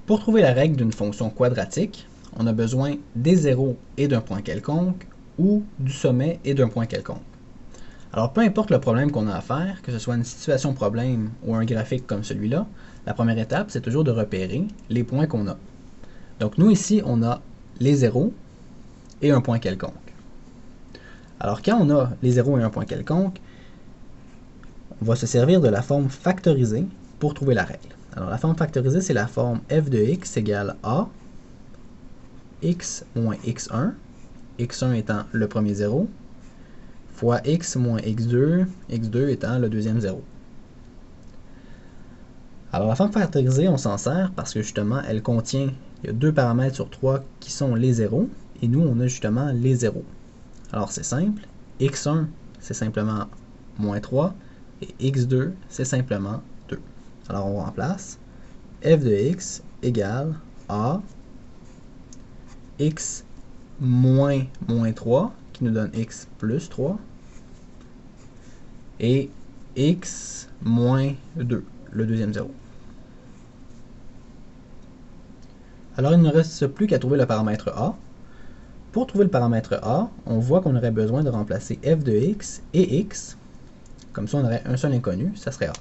Pour trouver la règle d'une fonction quadratique, on a besoin des zéros et d'un point quelconque, ou du sommet et d'un point quelconque. Alors, peu importe le problème qu'on a à faire, que ce soit une situation problème ou un graphique comme celui-là, la première étape, c'est toujours de repérer les points qu'on a. Donc, nous ici, on a les zéros et un point quelconque. Alors, quand on a les zéros et un point quelconque, on va se servir de la forme factorisée pour trouver la règle. Alors, la forme factorisée, c'est la forme f de x égale a, x moins x1, x1 étant le premier zéro, fois x moins x2, x2 étant le deuxième zéro. Alors la forme factorisée, on s'en sert parce que justement, elle contient, il y a 2 paramètres sur 3 qui sont les zéros, et nous, on a justement les zéros. Alors c'est simple, x1, c'est simplement moins 3, et x2, c'est simplement 2. Alors on remplace f de x égale a x moins 3, qui nous donne x plus 3, et x moins 2, le deuxième zéro. Alors il ne reste plus qu'à trouver le paramètre a. Pour trouver le paramètre a, on voit qu'on aurait besoin de remplacer f de x et x. Comme ça, on aurait un seul inconnu, ça serait a.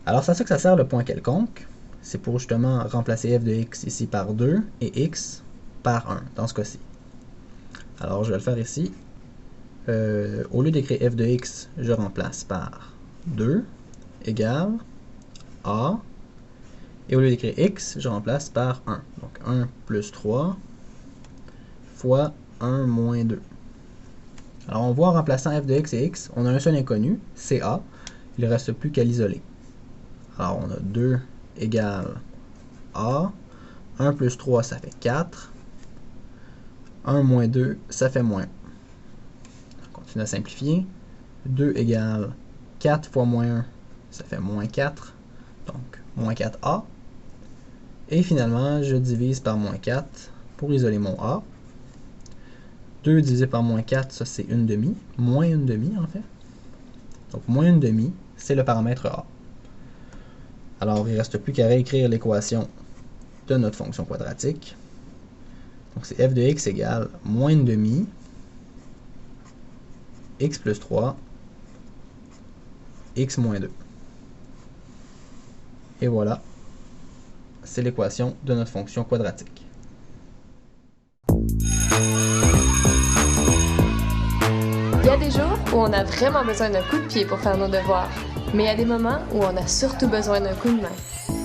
Alors c'est à ça que ça sert le point quelconque. C'est pour justement remplacer f de x ici par 2 et x par 1, dans ce cas-ci. Alors je vais le faire ici. Au lieu d'écrire f de x, je remplace par 2 égale a. Et au lieu d'écrire x, je remplace par 1. Donc 1 plus 3 fois 1 moins 2. Alors on voit en remplaçant f de x et x, on a un seul inconnu, c'est a. Il ne reste plus qu'à l'isoler. Alors on a 2 égale a. 1 plus 3, ça fait 4. 1 moins 2, ça fait moins 1. On continue à simplifier. 2 égale 4 fois moins 1, ça fait moins 4. Donc moins 4a. Et finalement, je divise par moins 4 pour isoler mon a. 2 divisé par moins 4, ça c'est 1/2. Moins 1/2 en fait. Donc moins 1/2, c'est le paramètre a. Alors il ne reste plus qu'à réécrire l'équation de notre fonction quadratique. Donc c'est f de x égale moins 1/2, x plus 3, x moins 2. Et voilà, c'est l'équation de notre fonction quadratique. Il y a des jours où on a vraiment besoin d'un coup de pied pour faire nos devoirs, mais il y a des moments où on a surtout besoin d'un coup de main.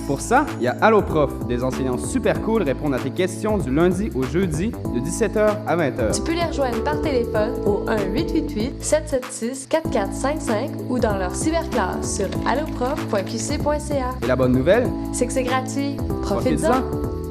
Pour ça, il y a Allo Prof, des enseignants super cool répondent à tes questions du lundi au jeudi de 17h à 20h. Tu peux les rejoindre par téléphone au 1-888-776-4455 ou dans leur cyberclasse sur alloprof.qc.ca. Et la bonne nouvelle, C'est que c'est gratuit. Profites-en! Profites-en!